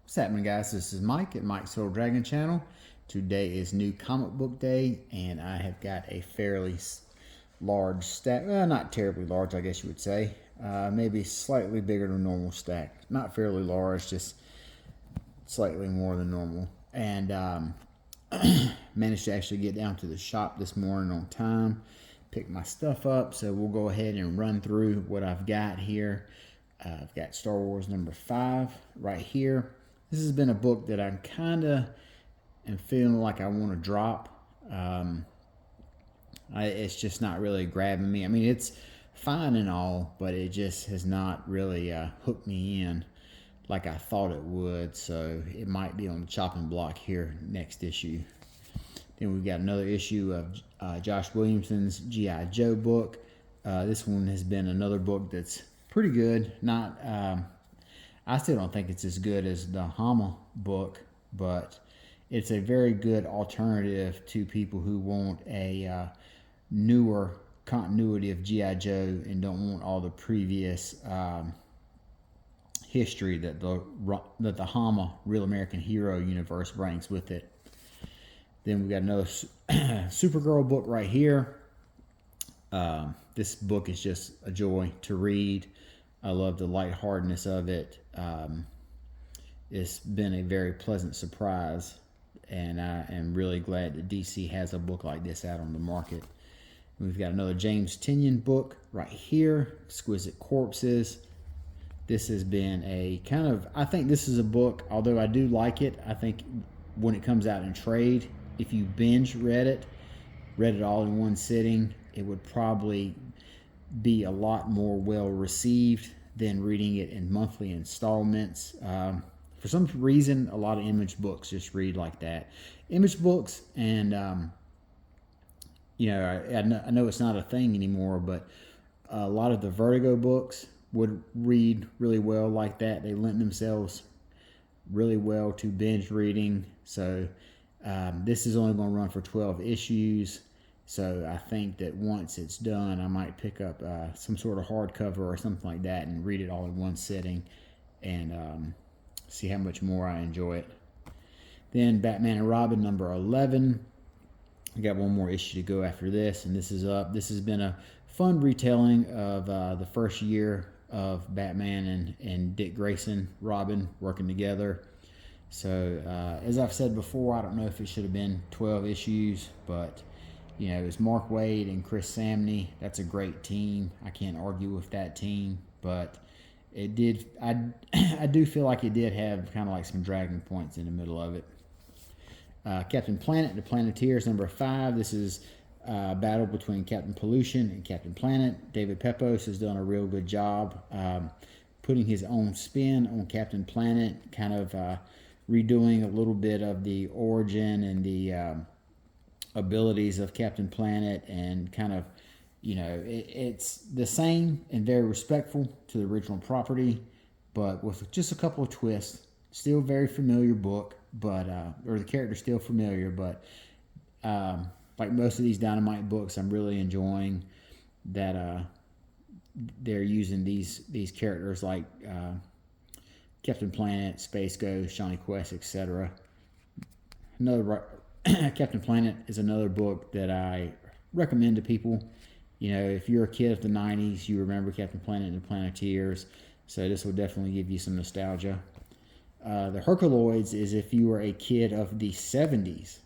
What's happening, guys? This is Mike at Mike's Soul Dragon channel. Today is new comic book day, and I have got a fairly large stack. Well, not terribly large, I guess you would say. Maybe slightly bigger than normal stack. Not fairly large, just slightly more than normal. And managed to actually get down to the shop this morning on time, pick my stuff up. So we'll go ahead and run through what I've got here. I've got Star Wars #5 right here. This has been a book that I kind of am feeling like I want to drop. It's just not really grabbing me. I mean, it's fine and all, but it just has not really hooked me in like I thought it would. So it might be on the chopping block here next issue. Then we've got another issue of Josh Williamson's G.I. Joe book. This one has been another book that's pretty good. Not, I still don't think it's as good as the Hama book, but it's a very good alternative to people who want a newer continuity of G.I. Joe and don't want all the previous history that the Hama Real American Hero universe brings with it. Then we got another Supergirl book right here. This book is just a joy to read. I love the lightheartedness of it. It's been a very pleasant surprise, and I am really glad that DC has a book like this out on the market. We've got another James Tynion book right here, Exquisite Corpses. This has been a kind of, I think this is a book, although I do like it, I think when it comes out in trade, if you binge read it all in one sitting, it would probably be a lot more well received than reading it in monthly installments. For some reason, a lot of Image books just read like that. Image books, and I know it's not a thing anymore, but a lot of the Vertigo books would read really well like that. They lent themselves really well to binge reading. So this is only going to run for 12 issues. So I think that once it's done, I might pick up some sort of hardcover or something like that and read it all in one sitting and see how much more I enjoy it. Then Batman and Robin #11. I got one more issue to go after this, and this is up. This has been a fun retelling of the first year of Batman and Dick Grayson, Robin working together. So as I've said before, I don't know if it should have been 12 issues, but it's Mark Waid and Chris Samney. That's a great team. I can't argue with that team, but it did. I do feel like it did have kind of like some dragging points in the middle of it. Captain Planet, the Planeteers #5. This is a battle between Captain Pollution and Captain Planet. David Pepose has done a real good job putting his own spin on Captain Planet, kind of redoing a little bit of the origin and the abilities of Captain Planet, and kind of, it's the same and very respectful to the original property, but with just a couple of twists. Still very familiar book, but or the character's still familiar, but like most of these Dynamite books, I'm really enjoying that they're using these characters like Captain Planet, Space Ghost, Johnny Quest, etc. Captain Planet is another book that I recommend to people. If you're a kid of the 90s, you remember Captain Planet and the Planeteers, so this will definitely give you some nostalgia. The Herculoids is if you were a kid of the 70s.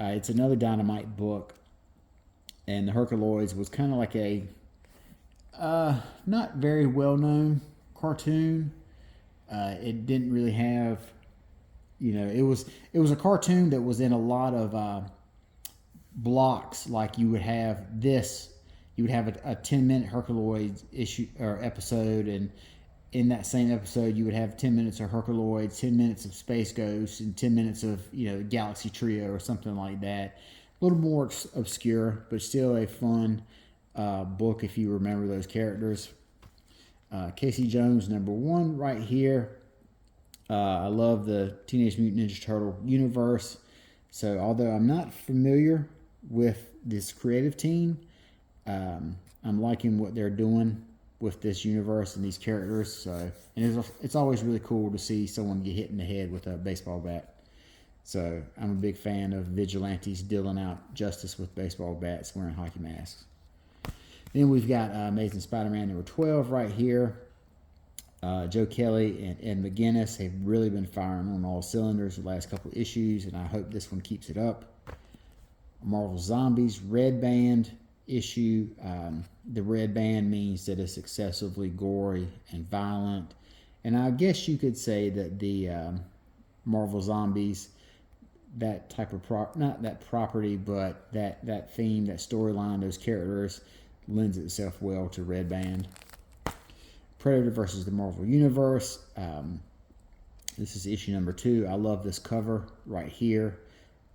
It's another Dynamite book, and the Herculoids was kind of like a not very well-known cartoon. It didn't really have, it was a cartoon that was in a lot of blocks. Like you would have a 10-minute Herculoids issue or episode, and in that same episode you would have 10 minutes of Herculoids, 10 minutes of Space Ghost, and 10 minutes of Galaxy Trio or something like that. A little more obscure, but still a fun book if you remember those characters. Casey Jones #1 right here. I love the Teenage Mutant Ninja Turtle universe. So although I'm not familiar with this creative team, I'm liking what they're doing. with this universe and these characters. So, and it's always really cool to see someone get hit in the head with a baseball bat. So I'm a big fan of vigilantes dealing out justice with baseball bats wearing hockey masks. Then we've got Amazing Spider-Man number 12 right here. Joe Kelly and Ed McGuinness have really been firing on all cylinders the last couple issues, and I hope this one keeps it up. Marvel Zombies Red Band issue. The red band means that it's excessively gory and violent, and I guess you could say that the Marvel Zombies, that type of not that property, but that theme, that storyline, those characters lends itself well to red band. Predator versus the Marvel Universe. This is issue number 2. I love this cover right here.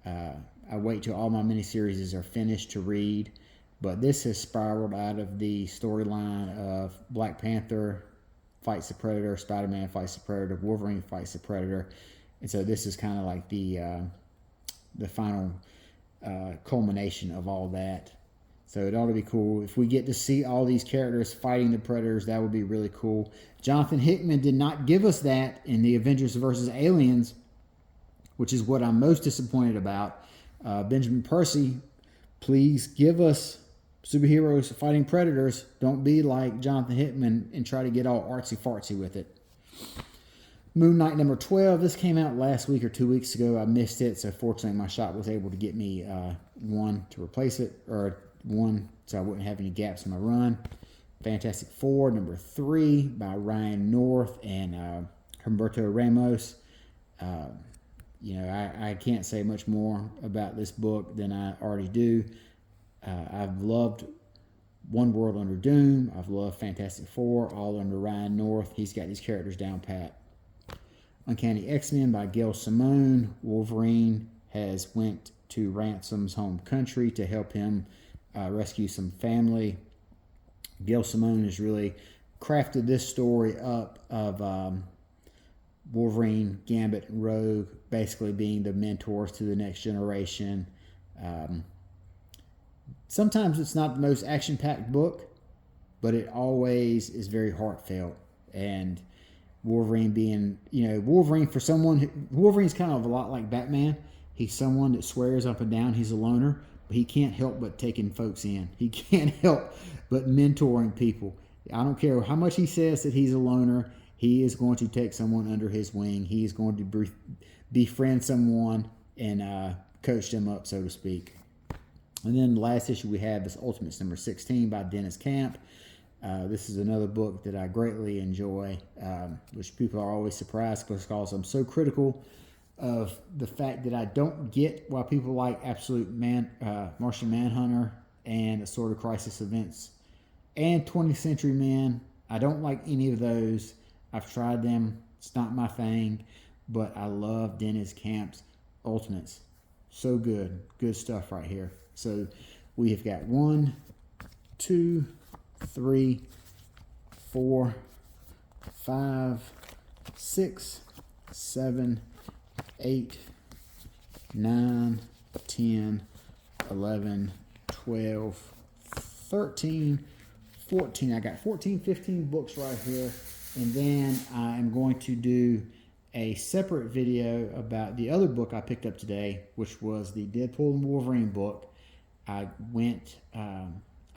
I wait till all my miniseries are finished to read, but this has spiraled out of the storyline of Black Panther fights the Predator, Spider-Man fights the Predator, Wolverine fights the Predator, and so this is kind of like the final culmination of all that. So it ought to be cool. If we get to see all these characters fighting the Predators, that would be really cool. Jonathan Hickman did not give us that in the Avengers vs. Aliens, which is what I'm most disappointed about. Benjamin Percy, please give us superheroes fighting Predators. Don't be like Jonathan Hickman and try to get all artsy-fartsy with it. Moon Knight number 12. This came out last week or 2 weeks ago. I missed it, so fortunately my shop was able to get me one to replace it, or one so I wouldn't have any gaps in my run. Fantastic Four number 3 by Ryan North and Humberto Ramos. I can't say much more about this book than I already do. I've loved One World Under Doom. I've loved Fantastic Four, all under Ryan North. He's got these characters down pat. Uncanny X-Men by Gail Simone. Wolverine has went to Ransom's home country to help him rescue some family. Gail Simone has really crafted this story up of Wolverine, Gambit, and Rogue basically being the mentors to the next generation. Sometimes it's not the most action-packed book, but it always is very heartfelt. And Wolverine being, Wolverine for someone, Wolverine's kind of a lot like Batman. He's someone that swears up and down he's a loner, but he can't help but taking folks in. He can't help but mentoring people. I don't care how much he says that he's a loner. He is going to take someone under his wing. He is going to befriend someone and coach them up, so to speak. And then the last issue we have is Ultimates number 16 by Dennis Camp. This is another book that I greatly enjoy, which people are always surprised because I'm so critical of the fact that I don't get why people like Martian Manhunter and Assorted of Crisis Events and 20th Century Men. I don't like any of those. I've tried them. It's not my thing, but I love Dennis Camp's Ultimates. So good. Good stuff right here. So we have got 1, 2, 3, 4, 5, 6, 7, 8, 9, 10, 11, 12, 13, 14. I got 14, 15 books right here. And then I'm going to do a separate video about the other book I picked up today, which was the Deadpool and Wolverine book. I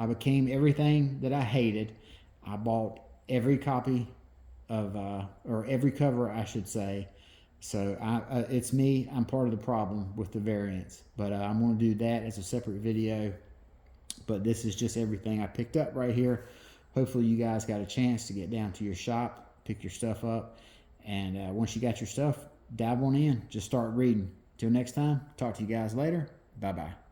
became everything that I hated. I bought every copy of, or every cover, I should say. So it's me. I'm part of the problem with the variants. But I'm going to do that as a separate video. But this is just everything I picked up right here. Hopefully you guys got a chance to get down to your shop, pick your stuff up. And once you got your stuff, dive on in. Just start reading. Till next time, talk to you guys later. Bye-bye.